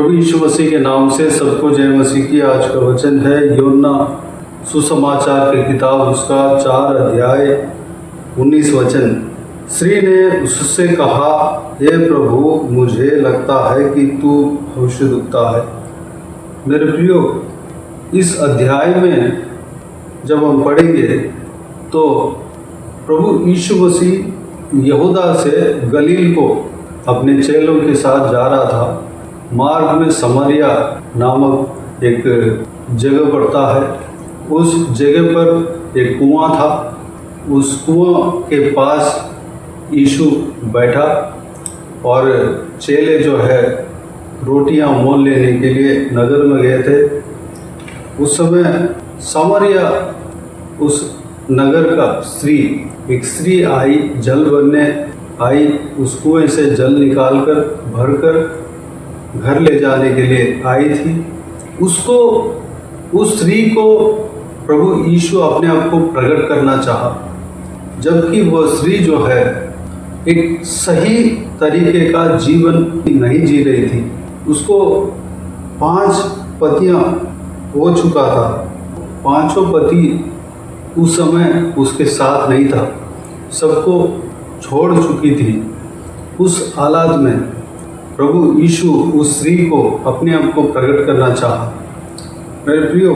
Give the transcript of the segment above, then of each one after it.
प्रभु यीशु मसीह के नाम से सबको जय मसीह की। आज का वचन है योना सुसमाचार की किताब, उसका 4 अध्याय 19 वचन। स्त्री ने उससे कहा, हे प्रभु, मुझे लगता है कि तू भविष्यद्वक्ता है। मेरे प्रियो, इस अध्याय में जब हम पढ़ेंगे तो प्रभु यीशु मसीह यहूदा से गलील को अपने चेलों के साथ जा रहा था। मार्ग में समरिया नामक एक जगह पड़ता है। उस जगह पर एक कुआं था। उस कुआं के पास यीशु बैठा और चेले जो है रोटियां मोल लेने के लिए नगर में गए थे। उस समय समरिया उस नगर का एक स्त्री आई, जल भरने आई। उस कुएं से जल निकालकर भरकर घर ले जाने के लिए आई थी। उस स्त्री को प्रभु यीशु अपने आप को प्रकट करना चाहा, जबकि वह स्त्री जो है एक सही तरीके का जीवन नहीं जी रही थी। उसको 5 पतियां हो चुका था। 5 पति उस समय उसके साथ नहीं था, सबको छोड़ चुकी थी। उस हालात में प्रभु यीशु उस स्त्री को अपने आप को प्रकट करना चाहा। मेरे प्रियो,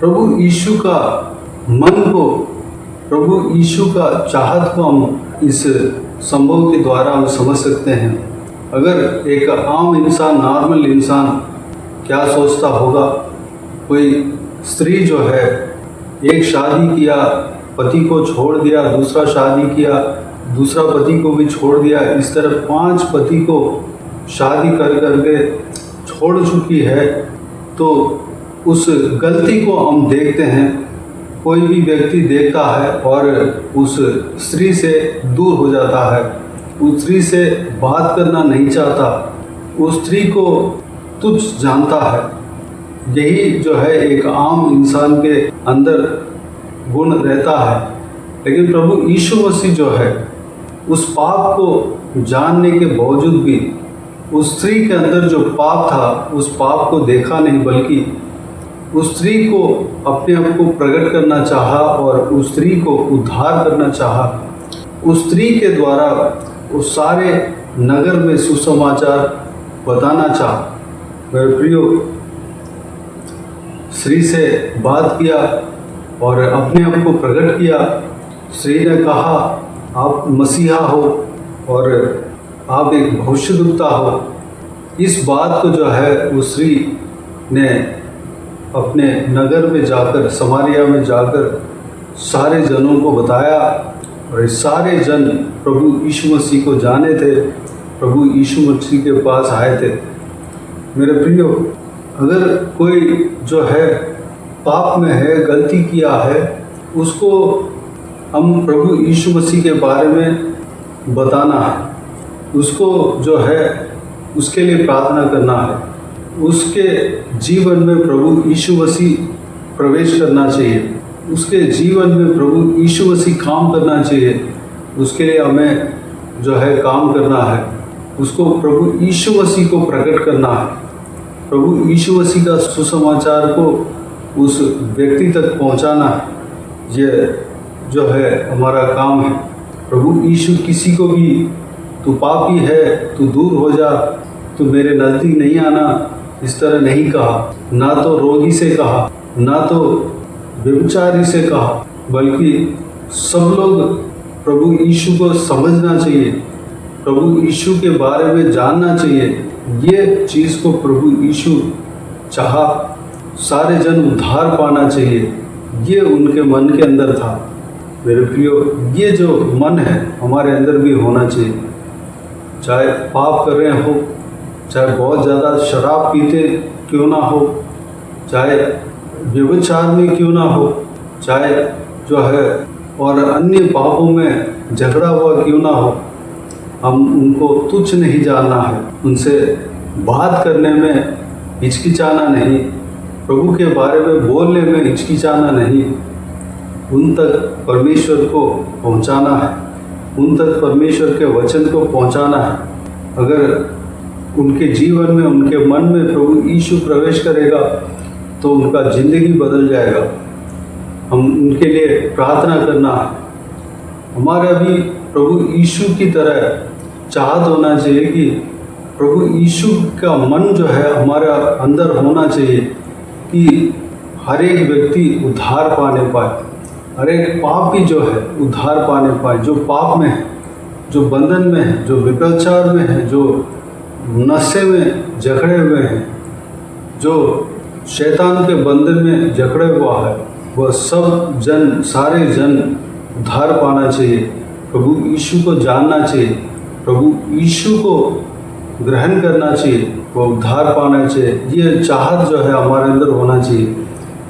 प्रभु यीशु का मन को, प्रभु यीशु का चाहत को हम इस संभव के द्वारा हम समझ सकते हैं। अगर एक आम इंसान, नॉर्मल इंसान क्या सोचता होगा, कोई स्त्री जो है एक शादी किया, पति को छोड़ दिया, दूसरा शादी किया, दूसरा पति को भी छोड़ दिया, इस तरह 5 पति को शादी कर करके छोड़ चुकी है, तो उस गलती को हम देखते हैं। कोई भी व्यक्ति देखता है और उस स्त्री से दूर हो जाता है, उस स्त्री से बात करना नहीं चाहता, उस स्त्री को तुच्छ जानता है। यही जो है एक आम इंसान के अंदर गुण रहता है। लेकिन प्रभु यीशु मसीह जो है उस पाप को जानने के बावजूद भी उस स्त्री के अंदर जो पाप था, उस पाप को देखा नहीं, बल्कि उस स्त्री को अपने आप को प्रकट करना चाहा और उस स्त्री को उद्धार करना चाहा। उस स्त्री के द्वारा उस सारे नगर में सुसमाचार बताना चाहा। मेरे प्रियो, स्त्री से बात किया और अपने आप को प्रकट किया। स्त्री ने कहा, आप मसीहा हो और आप एक भविष्यद्वक्ता हो। इस बात को जो है उस स्त्री ने अपने नगर में जाकर, समारिया में जाकर सारे जनों को बताया और सारे जन प्रभु यीशु मसीह को जाने थे, प्रभु यीशु मसीह के पास आए थे। मेरे प्रियो, अगर कोई जो है पाप में है, गलती किया है, उसको हम प्रभु यीशु मसीह के बारे में बताना है, उसको जो है उसके लिए प्रार्थना करना है, उसके जीवन में प्रभु यीशु मसीह प्रवेश करना चाहिए, उसके जीवन में प्रभु यीशु मसीह काम करना चाहिए। उसके लिए हमें जो है काम करना है, उसको प्रभु यीशु मसीह को प्रकट करना है। प्रभु यीशु मसीह का सुसमाचार को उस व्यक्ति तक पहुंचाना है। ये जो है हमारा काम है। प्रभु यीशु किसी को भी, तू पापी है, तू दूर हो जा, तू मेरे नज़दीक नहीं आना, इस तरह नहीं कहा। ना तो रोगी से कहा, ना तो व्यभिचारी से कहा, बल्कि सब लोग प्रभु यीशु को समझना चाहिए, प्रभु यीशु के बारे में जानना चाहिए। ये चीज़ को प्रभु यीशु चाहा, सारे जन उद्धार पाना चाहिए, ये उनके मन के अंदर था। मेरे प्रियो, ये जो मन है हमारे अंदर भी होना चाहिए। चाहे पाप कर रहे हो, चाहे बहुत ज़्यादा शराब पीते क्यों ना हो, चाहे व्यभिचार में क्यों ना हो, चाहे जो है और अन्य पापों में झगड़ा हुआ क्यों ना हो, हम उनको तुच्छ नहीं जानना है, उनसे बात करने में हिचकिचाना नहीं, प्रभु के बारे में बोलने में हिचकिचाना नहीं। उन तक परमेश्वर को पहुंचाना है, उन तक परमेश्वर के वचन को पहुंचाना है। अगर उनके जीवन में, उनके मन में प्रभु यीशु प्रवेश करेगा तो उनका ज़िंदगी बदल जाएगा। हम उनके लिए प्रार्थना करना है। हमारा भी प्रभु यीशु की तरह चाहत होना चाहिए कि प्रभु यीशु का मन जो है हमारा अंदर होना चाहिए कि हर एक व्यक्ति उद्धार पाने पाए, हर एक पापी जो है उद्धार पाने पाए, जो पाप में है, जो बंधन में है, जो व्यभिचार में है, जो नशे में जकड़े हुए हैं, जो शैतान के बंधन में जकड़े हुआ है, वह सब जन, सारे जन उद्धार पाना चाहिए, प्रभु यीशु को जानना चाहिए, प्रभु यीशु को ग्रहण करना चाहिए, वो उद्धार पाना चाहिए। ये चाहत जो है हमारे अंदर होना चाहिए।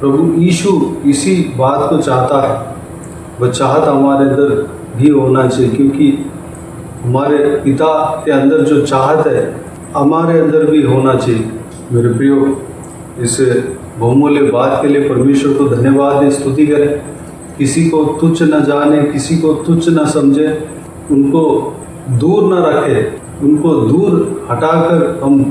प्रभु यीशु इसी बात को चाहता है, वह चाहत हमारे अंदर भी होना चाहिए, क्योंकि हमारे पिता के अंदर जो चाहत है हमारे अंदर भी होना चाहिए। मेरे प्रियो, इस बहुमूल्य बात के लिए परमेश्वर को धन्यवाद दें, स्तुति करें। किसी को तुच्छ न जाने, किसी को तुच्छ न समझे, उनको दूर न रखे, उनको दूर हटाकर हम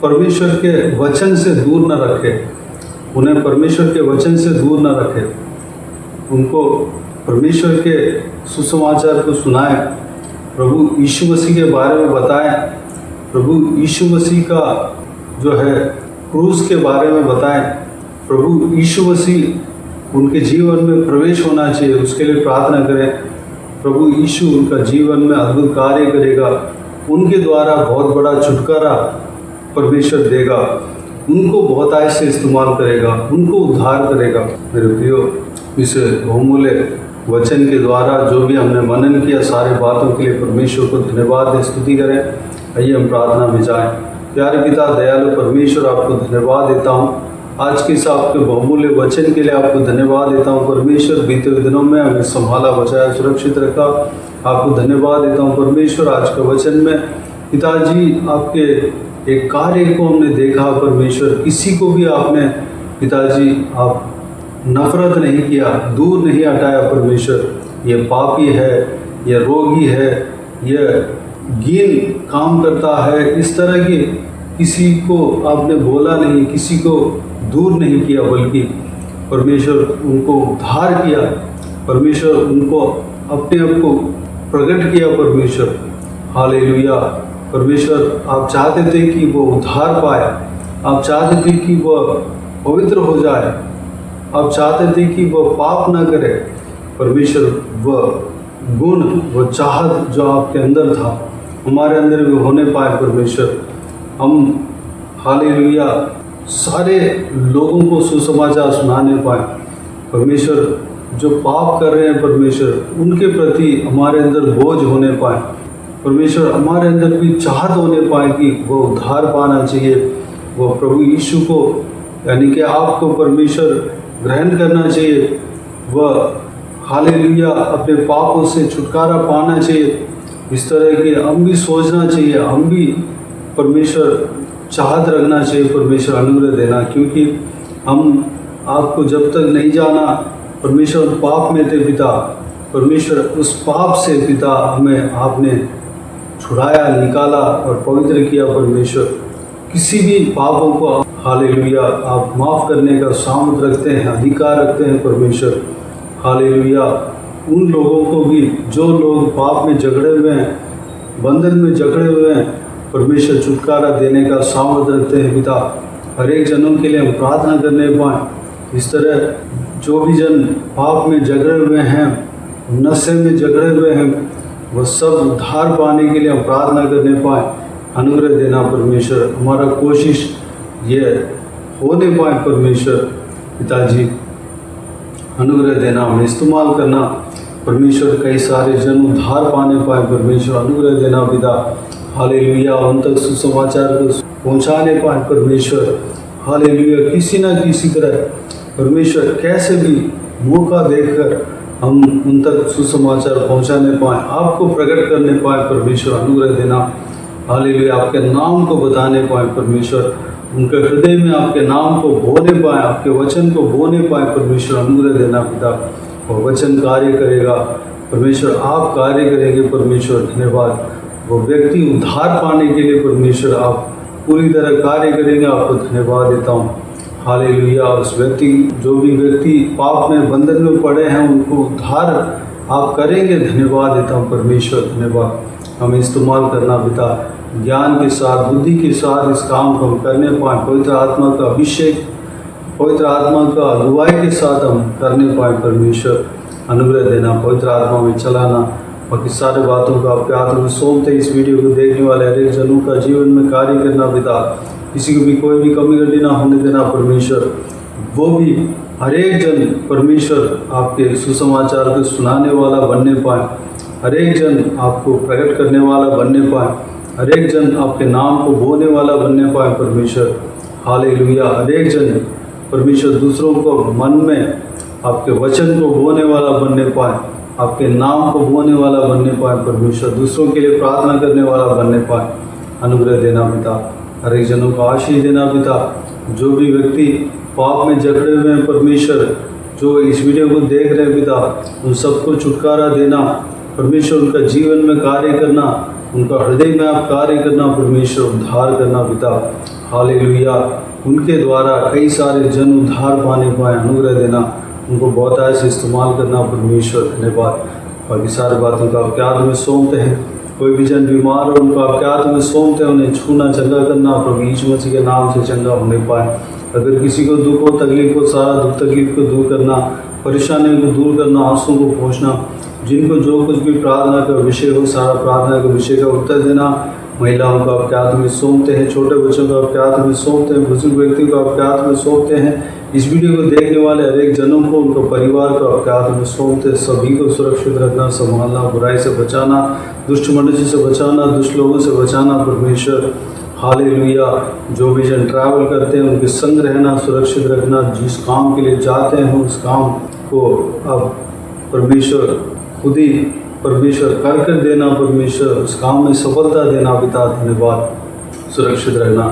परमेश्वर के वचन से दूर न रखें, उन्हें परमेश्वर के वचन से दूर न रखें, उनको परमेश्वर के सुसमाचार को सुनाएं, प्रभु यीशु मसीह के बारे में बताएं, प्रभु यीशु मसीह का जो है क्रूस के बारे में बताएं, प्रभु यीशु मसीह उनके जीवन में प्रवेश होना चाहिए, उसके लिए प्रार्थना करें। प्रभु यीशु उनका जीवन में अद्भुत कार्य करेगा, उनके द्वारा बहुत बड़ा छुटकारा परमेश्वर देगा, उनको बहुत आय से इस्तेमाल करेगा, उनको उद्धार करेगा। मेरे प्रियो, इस बहुमूल्य वचन के द्वारा जो भी हमने मनन किया, सारे बातों के लिए परमेश्वर को धन्यवाद दें, स्तुति करें। आइए हम प्रार्थना में जाएं। प्यारे पिता दयालु परमेश्वर, आपको धन्यवाद देता हूँ आज के इस आपके बहुमूल्य वचन के लिए, आपको धन्यवाद देता हूँ परमेश्वर। बीते हुए दिनों में हमें संभाला, बचाया, सुरक्षित रखा, आपको धन्यवाद देता हूँ परमेश्वर। आज के वचन में पिताजी आपके एक कार्य को हमने देखा परमेश्वर, किसी को भी आपने पिताजी आप नफरत नहीं किया, दूर नहीं हटाया परमेश्वर। ये पापी है, ये रोगी है, ये घिन काम करता है, इस तरह के किसी को आपने बोला नहीं, किसी को दूर नहीं किया, बल्कि परमेश्वर उनको उद्धार किया, परमेश्वर उनको अपने आप को प्रकट किया परमेश्वर। हालेलुया। परमेश्वर आप चाहते थे कि वो उद्धार पाए, आप चाहते थे कि वह पवित्र हो जाए, आप चाहते थे कि वह पाप ना करे। परमेश्वर वह गुण, वह चाहत जो आपके अंदर था हमारे अंदर भी होने पाए परमेश्वर। हम हालेलुया सारे लोगों को सुसमाचार सुनाने पाए परमेश्वर। जो पाप कर रहे हैं परमेश्वर, उनके प्रति हमारे अंदर बोझ होने पाए परमेश्वर, हमारे अंदर भी चाहत होने पाए कि वो उद्धार पाना चाहिए, वो प्रभु यीशु को यानी कि आपको परमेश्वर ग्रहण करना चाहिए, वह हालेलुया अपने पापों से छुटकारा पाना चाहिए। इस तरह के हम भी सोचना चाहिए, हम भी परमेश्वर चाहत रखना चाहिए, परमेश्वर अनुग्रह देना, क्योंकि हम आपको जब तक नहीं जाना परमेश्वर पाप में थे पिता, परमेश्वर उस पाप से पिता हमें आपने छुड़ाया, निकाला और पवित्र किया परमेश्वर। किसी भी पापों को हालेलुया आप माफ़ करने का सामर्थ रखते हैं, अधिकार रखते हैं परमेश्वर। हालेलुया उन लोगों को भी जो लोग पाप में जकड़े हुए हैं, बंधन में जकड़े हुए हैं, परमेश्वर छुटकारा देने का सामर्थ रखते हैं पिता। हर एक जनों के लिए हम प्रार्थना करने पाएँ। इस तरह जो भी जन पाप में जकड़े हुए हैं, नशे में जकड़े हुए हैं, वह सब उद्धार पाने के लिए हम प्रार्थना करने पाएँ। अनुग्रह देना परमेश्वर, हमारा कोशिश ये होने पाए परमेश्वर पिताजी, अनुग्रह देना, हमें इस्तेमाल करना परमेश्वर। कई सारे जन उद्धार पाने पाए परमेश्वर, अनुग्रह देना पिता। हालेलुया उन तक सुसमाचार को पहुंचाने पाए परमेश्वर। हालेलुया किसी न किसी तरह परमेश्वर कैसे भी मौका देकर हम उन तक सुसमाचार पहुंचाने पाएँ, आपको प्रकट करने पाए परमेश्वर, अनुग्रह देना। हालेलुया आपके नाम को बताने पाए परमेश्वर, उनके हृदय में आपके नाम को बोने पाए, आपके वचन को बोने पाए परमेश्वर, अनुग्रह देना पिता। और वचन कार्य करेगा परमेश्वर, आप कार्य करेंगे परमेश्वर। धन्यवाद वो व्यक्ति उद्धार पाने के लिए परमेश्वर आप पूरी तरह कार्य करेंगे। आपको धन्यवाद देता हूँ। हालेलुया। उस व्यक्ति जो भी व्यक्ति पाप में बंधन में पड़े हैं उनको उद्धार आप करेंगे। धन्यवाद देता हूँ परमेश्वर, धन्यवाद। हमें इस्तेमाल करना पिता, ज्ञान के साथ बुद्धि के साथ इस काम को हम करने पाएँ। पवित्र आत्मा का अभिषेक, पवित्र आत्मा का अगुवाई के साथ हम करने पाएँ। परमेश्वर अनुग्रह देना, पवित्र आत्मा में चलाना। बाकी सारे बातों को आपके हाथों में सौंपते इस वीडियो को देखने वाले हर एक जनों का जीवन में कार्य करना पिता। किसी को भी कोई भी कमी गड्डी ना होने देना परमेश्वर। वो भी हर एक जन परमेश्वर आपके सुसमाचार को सुनाने वाला बनने पाए। हर एक जन आपको प्रकट करने वाला बनने पाए। हर एक जन आपके नाम को बोलने वाला बनने पाए परमेश्वर। हालेलुया। हर एक जन परमेश्वर दूसरों को मन में आपके वचन को बोलने वाला बनने पाए, आपके नाम को बोलने वाला बनने पाए परमेश्वर। दूसरों के लिए प्रार्थना करने वाला बनने पाए। अनुग्रह देना पिता, हर एक जनों को आशीष देना पिता। जो भी व्यक्ति पाप में जकड़े हुए हैं परमेश्वर, जो इस वीडियो को देख रहे हैं पिता, उन सबको छुटकारा देना परमेश्वर। उनका जीवन में कार्य करना, उनका हृदय में आप कार्य करना परमेश्वर, उद्धार करना पिता। हालेलुया। उनके द्वारा कई सारे जन उद्धार पाने पाए। अनुग्रह देना, उनको बहुत ऐसे इस्तेमाल करना परमेश्वर, धन्यवाद। बाकी सारी बातों का आपके हाथ में सौंपते हैं। कोई भी जन बीमार हो उनको आपके हाथ में सौंपते हैं। उन्हें छूना, चंगा करना प्रभु यीशु मसीह के नाम से चंगा होने पाए। अगर किसी को दुख हो, तकलीफ हो, सारा दुख तकलीफ को दूर करना, परेशानियों को दूर करना, आंसुओं को पोंछना। जिनको जो कुछ भी प्रार्थना का विषय हो, सारा प्रार्थना के विषय का उत्तर देना। महिलाओं को आपके हाथ में सौंपते हैं, छोटे बच्चों को आपके हाथ में सौंपते हैं, बुजुर्ग व्यक्ति को आपके हाथ में सौंपते हैं। इस वीडियो को देखने वाले हर एक जनों को, उनको परिवार को आपके हाथ में सौंपते। सभी को सुरक्षित रखना, संभालना, बुराई से बचाना, दुष्ट मनुष्य से बचाना, दुष्ट लोगों से बचाना परमेश्वर। हालेलुया। जो भी जन ट्रैवल करते हैं उनके संग रहना, सुरक्षित रखना। जिस काम के लिए जाते हैं उस काम को अब परमेश्वर खुद ही परमेश्वर कर देना परमेश्वर। उस काम में सफलता देना पिता, धन्यवाद। सुरक्षित रहना।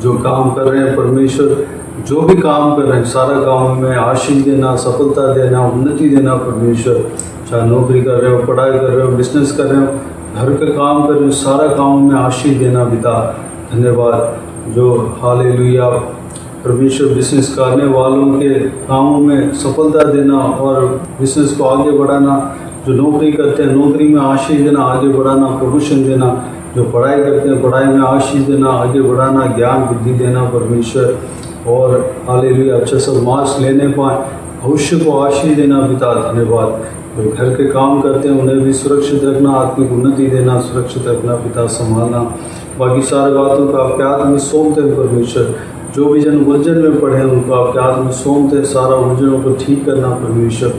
जो काम कर रहे हैं परमेश्वर, जो भी काम कर रहे हैं सारा काम में आशीष देना, सफलता देना, उन्नति देना परमेश्वर। चाहे नौकरी कर रहे हो, पढ़ाई कर रहे हो, बिजनेस कर रहे हो, घर का काम कर रहे हो, सारा काम में आशीष देना पिता, धन्यवाद। जो हालेलुया परमेश्वर बिजनेस करने वालों के कामों में सफलता देना और बिजनेस को आगे बढ़ाना। जो नौकरी करते हैं नौकरी में आशीष देना, आगे बढ़ाना, प्रमोशन देना। जो पढ़ाई करते हैं पढ़ाई में आशीष देना, आगे बढ़ाना, ज्ञान बुद्धि देना परमेश्वर। और हालेलुया अच्छा सब मार्क्स लेने पाए, भविष्य को आशीष देना पिता, धन्यवाद। जो घर के काम करते हैं उन्हें भी सुरक्षित रखना, आत्मिक उन्नति देना, सुरक्षित रखना पिता, संभालना। बाकी सारे बातों को आपके हाथ में सौंपते हैं परमेश्वर। जो भी जन उलझन में पड़े हैं उनको आपके हाथ में सौंपते हैं, सारा उलझनों को ठीक करना परमेश्वर।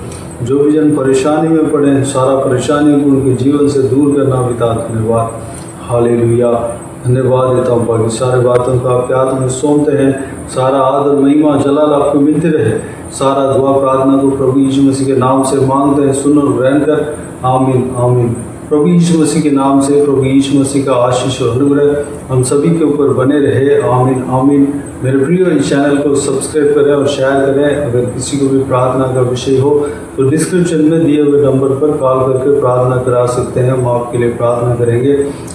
जो भी जन परेशानी में पड़े हैं सारा परेशानी को उनके जीवन से दूर करना पिता, धन्यवाद। हालेलुया। धन्यवाद देता हूँ। बाकी सारे बातों को आपके हाथ में सौंपते हैं। सारा आदर महिमा जलाल आपको मिलते रहे। सारा दुआ प्रार्थना को प्रभु यीशु मसीह के नाम से मांगते हैं, सुन और ग्रहण कर। आमीन आमीन। प्रभु यीशु मसीह के नाम से प्रभु यीशु मसीह का आशीष और अनुग्रह हम सभी के ऊपर बने रहे। आमीन आमीन। मेरे प्रिय इस चैनल को सब्सक्राइब करें और शेयर करें। अगर किसी को भी प्रार्थना का विषय हो तो डिस्क्रिप्शन में दिए हुए नंबर पर कॉल करके प्रार्थना करा सकते हैं। हम आपके लिए प्रार्थना करेंगे।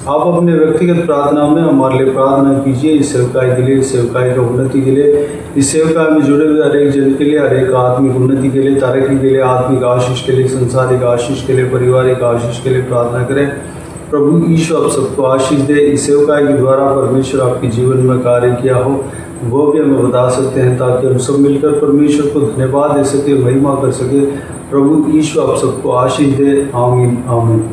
आप अपने व्यक्तिगत प्रार्थना में हमारे लिए प्रार्थना कीजिए। इस सेवकाई के लिए, इस सेवकाई का उन्नति के लिए, इस सेवकाई में जुड़े हुए हर एक जन के लिए, हर एक आत्मिक उन्नति के लिए, तरक्की के लिए, आत्मिक आशीष के लिए, संसारिक आशीष के लिए, पारिवारिक आशीष के लिए प्रार्थना करें। प्रभु यीशु आप सबको आशीष दे। इस सेवकाई के द्वारा परमेश्वर आपके जीवन में कार्य किया हो वो भी हमें बता सकते हैं, ताकि हम सब मिलकर परमेश्वर को धन्यवाद दे सके, महिमा कर सके। प्रभु यीशु आप सबको आशीष दे। आमीन आमीन।